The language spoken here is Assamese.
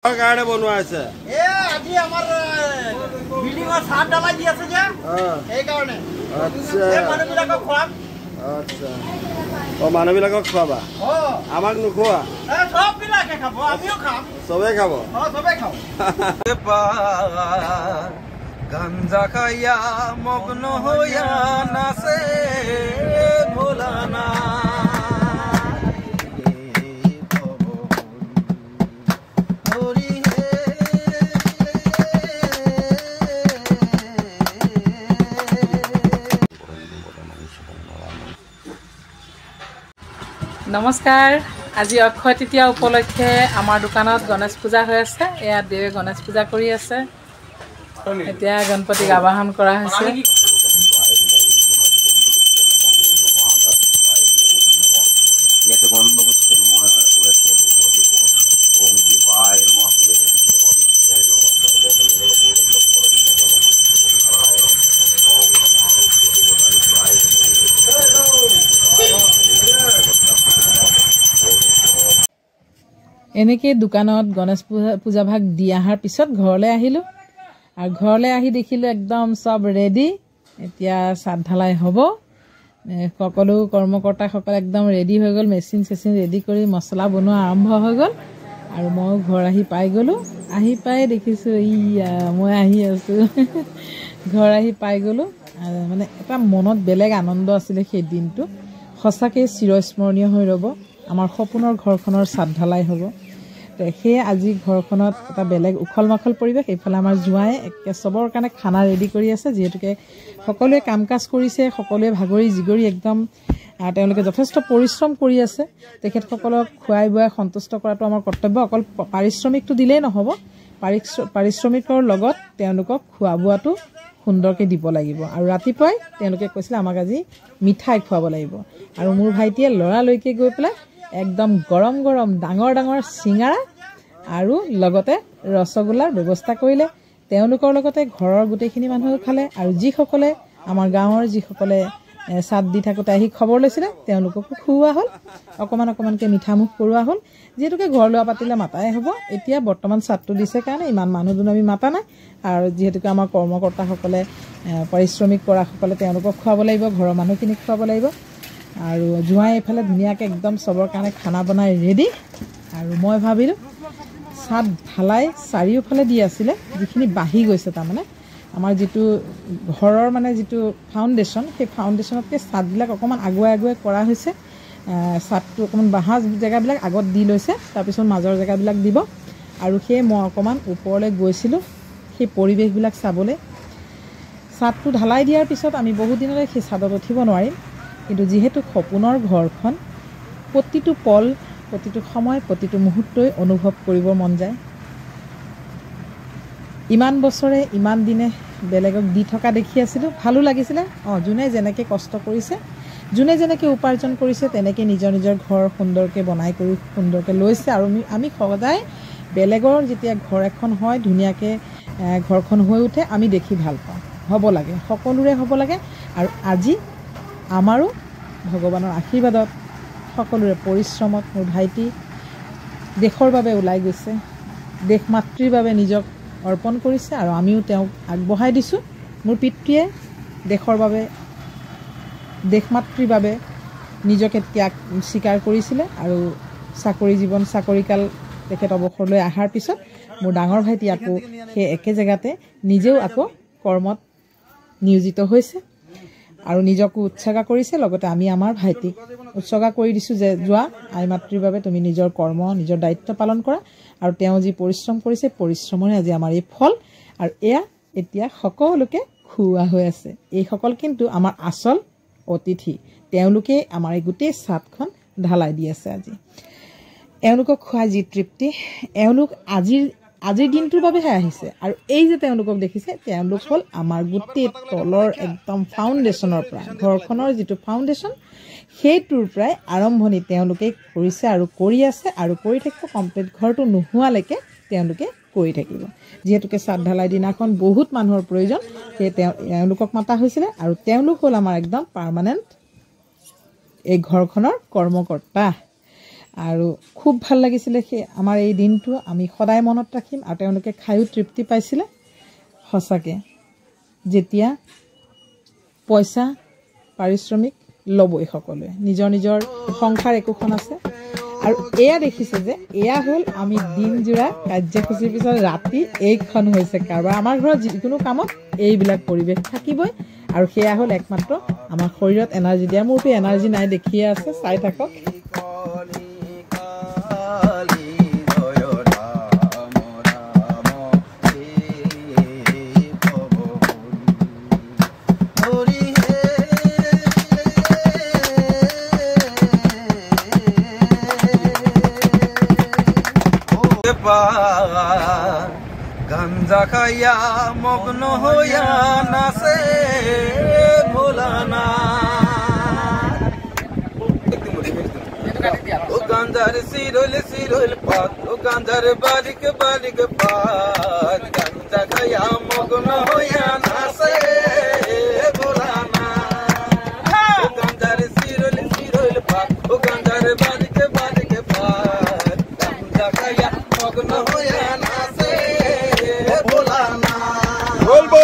কাৰে বনোৱা আছে আজি আমাৰ বিল্ডিঙৰ ছাদ ঢালাই দি আছে যে এই কাৰণে আচ্ছা এই মানুহবিলাকক খুৱাম আচ্ছা মানুহবিলাকক খুৱাবা আমাক নোখোৱা সব বিলাকে খাব আমিও খাম চবে খাব চবে খাব গাঞ্জা খাইয়া মগ্ন হইয়া নাচে ভোলানা নমস্কাৰ আজি অক্ষয় তৃতীয়া উপলক্ষে আমাৰ দোকানত গণেশ পূজা হৈ আছে এয়া দেৱে গণেশ পূজা কৰি আছে এতিয়া গণপতিক আবাহন কৰা হৈছে এনেকৈ দোকানত গণেশ পূজা ভাগ দি অহাৰ পিছত ঘৰলৈ আহিলোঁ আৰু ঘৰলৈ আহি দেখিলোঁ একদম চব ৰেডি এতিয়া ছাদ ঢালাই হ'ব সকলো কৰ্মকৰ্তাসকল একদম ৰেডি হৈ গ'ল মেচিন চেচিন ৰেডি কৰি মছলা বনোৱা আৰম্ভ হৈ গ'ল আৰু ময়ো ঘৰ আহি পাই গ'লোঁ আহি পাই দেখিছোঁ মই আহি আছোঁ ঘৰ আহি পাই গ'লোঁ মানে এটা মনত বেলেগ আনন্দ আছিলে সেই দিনটো সঁচাকৈ চিৰস্মৰণীয় হৈ ৰ'ব আমাৰ সপোনৰ ঘৰখনৰ ছাদ ঢালাই হ'ব সেয়ে আজি ঘৰখনত এটা বেলেগ উখল মাখল পৰিৱেশ এইফালে আমাৰ জোঁৱাই একে চবৰ কাৰণে খানা ৰেডি কৰি আছে যিহেতুকে সকলোৱে কাম কাজ কৰিছে সকলোৱে ভাগৰি জিগৰি একদম তেওঁলোকে যথেষ্ট পৰিশ্ৰম কৰি আছে তেখেতসকলক খুৱাই বুৱাই সন্তুষ্ট কৰাটো আমাৰ কৰ্তব্য অকল পাৰিশ্ৰমিকটো দিলেই নহ'ব পাৰিশ্ৰমিকৰ লগত তেওঁলোকক খোৱা বোৱাটো সুন্দৰকৈ দিব লাগিব আৰু ৰাতিপুৱাই তেওঁলোকে কৈছিলে আমাক আজি মিঠাই খুৱাব লাগিব আৰু মোৰ ভাইটিয়ে লৰালৈকে গৈ পেলাই একদম গৰম গৰম ডাঙৰ ডাঙৰ চিঙাৰা আৰু লগতে ৰসগোল্লাৰ ব্যৱস্থা কৰিলে তেওঁলোকৰ লগতে ঘৰৰ গোটেইখিনি মানুহেও খালে আৰু যিসকলে আমাৰ গাঁৱৰ যিসকলে ছাদ দি থাকোঁতে আহি খবৰ লৈছিলে তেওঁলোককো খুওৱা হ'ল অকণমানকৈ মিঠামুখ কৰোৱা হ'ল যিহেতুকে ঘৰ লোৱা পাতিলে মাতাই হ'ব এতিয়া বৰ্তমান ছাদটো দিছে কাৰণে ইমান মানুহ দুনুহ আমি মাতা নাই আৰু যিহেতুকে আমাৰ কৰ্মকৰ্তাসকলে পাৰিশ্ৰমিক কৰাসকলে তেওঁলোকক খুৱাব লাগিব ঘৰৰ মানুহখিনিক খুৱাব লাগিব আৰু জোঁৱাই এইফালে ধুনীয়াকৈ একদম চবৰ কাৰণে খানা বনাই ৰেডি আৰু মই ভাবিলোঁ ছাদ ঢালাই চাৰিওফালে দি আছিলে যিখিনি বাঢ়ি গৈছে তাৰমানে আমাৰ যিটো ঘৰৰ মানে যিটো ফাউণ্ডেশ্যন সেই ফাউণ্ডেশ্যনতকৈ ছাদবিলাক অকণমান আগুৱাই আগুৱাই কৰা হৈছে ছাদটো অকণমান বাঁহা জেগাবিলাক আগত দি লৈছে তাৰপিছত মাজৰ জেগাবিলাক দিব আৰু সেই মই অকণমান ওপৰলৈ গৈছিলোঁ সেই পৰিৱেশবিলাক চাবলৈ ছাদটো ঢালাই দিয়াৰ পিছত আমি বহুত দিনলৈ সেই ছাদত উঠিব নোৱাৰিম কিন্তু যিহেতু সপোনৰ ঘৰখন প্ৰতিটো পল প্ৰতিটো সময় প্ৰতিটো মুহূৰ্তই অনুভৱ কৰিব মন যায় ইমান বছৰে ইমান দিনে বেলেগক দি থকা দেখি আছিলোঁ ভালো লাগিছিলে যোনে যেনেকৈ কষ্ট কৰিছে যোনে যেনেকৈ উপাৰ্জন কৰিছে তেনেকৈ নিজৰ নিজৰ ঘৰ সুন্দৰকৈ বনাই কৰি সুন্দৰকৈ লৈছে আৰু আমি সদায় বেলেগৰ যেতিয়া ঘৰ এখন হয় ধুনীয়াকৈ ঘৰখন হৈ উঠে আমি দেখি ভাল পাওঁ হ'ব লাগে সকলোৰে হ'ব লাগে আৰু আজি আমাৰো ভগৱানৰ আশীৰ্বাদত সকলোৰে পৰিশ্ৰমত মোৰ ভাইটি দেশৰ বাবে ওলাই গৈছে দেশ মাতৃৰ বাবে নিজক অৰ্পণ কৰিছে আৰু আমিও তেওঁক আগবঢ়াই দিছোঁ মোৰ পিতৃয়ে দেশৰ বাবে দেশ মাতৃৰ বাবে নিজকে ত্যাগ স্বীকাৰ কৰিছিলে আৰু চাকৰিকাল তেখেত অৱসৰলৈ অহাৰ পিছত মোৰ ডাঙৰ ভাইটি আকৌ সেই একে জেগাতে নিজেও আকৌ কৰ্মত নিয়োজিত হৈছে আৰু নিজকো উৎসৰ্গা কৰিছে লগতে আমি আমাৰ ভাইটিক উৎসৰ্গা কৰি দিছোঁ যে যোৱা আই মাতৃৰ বাবে তুমি নিজৰ কৰ্ম নিজৰ দায়িত্ব পালন কৰা আৰু তেওঁ যি পৰিশ্ৰম কৰিছে পৰিশ্ৰমৰে আজি আমাৰ এই ফল আৰু এয়া এতিয়া সকলোকে খুওৱা হৈ আছে এইসকল কিন্তু আমাৰ আচল অতিথি তেওঁলোকে আমাৰ এই গোটেই ছাদখন ঢালাই দি আছে আজি এওঁলোকক খুৱাই যি তৃপ্তি এওঁলোক আজিৰ দিনটোৰ বাবেহে আহিছে আৰু এই যে তেওঁলোকক দেখিছে তেওঁলোক হ'ল আমাৰ গোটেই তলৰ একদম ফাউণ্ডেশ্যনৰ পৰা ঘৰখনৰ যিটো ফাউণ্ডেশ্যন সেইটোৰ পৰাই আৰম্ভণি তেওঁলোকে কৰিছে আৰু কৰি আছে আৰু কৰি থাকিব কমপ্লিট ঘৰটো নোহোৱালৈকে তেওঁলোকে কৰি থাকিব যিহেতুকে ছাদ ঢালাই দিনাখন বহুত মানুহৰ প্ৰয়োজন সেয়ে তেওঁলোকক মাতা হৈছিলে আৰু তেওঁলোক হ'ল আমাৰ একদম পাৰ্মানেণ্ট এই ঘৰখনৰ কৰ্মকৰ্তা আৰু খুব ভাল লাগিছিলে সেই আমাৰ এই দিনটো আমি সদায় মনত ৰাখিম আৰু তেওঁলোকে খায়ো তৃপ্তি পাইছিলে সঁচাকৈ যেতিয়া পইচা পাৰিশ্ৰমিক ল'বই সকলোৱে নিজৰ নিজৰ সংসাৰ একোখন আছে আৰু এয়া দেখিছে যে এয়া হ'ল আমি দিনজোৰা কাৰ্যসূচীৰ পিছত ৰাতি এইখন হৈছে কাৰোবাৰ আমাৰ ঘৰত যিকোনো কামত এইবিলাক পৰিৱেশ থাকিবই আৰু সেয়া হ'ল একমাত্ৰ আমাৰ শৰীৰত এনাৰ্জি দিয়া মোৰতো এনাৰ্জি নাই দেখিয়ে আছে চাই থাকক গাঞ্জা খাইয়া মগ্ন হইয়া নাচে ভোলানা ও গাঞ্জার সিরোল সিরোল পাত ও গাঞ্জার বালিক বালিক পাত গাঞ্জা খাইয়া মগ্ন হইয়া নাচে ভোলানা ও গাঞ্জার সিরোল সিরোল পাত ও গাঞ্জার বালিক বালিক পাত গাঞ্জা খাইয়া মগ্ন হইয়া নাচে ভোলানা বলবো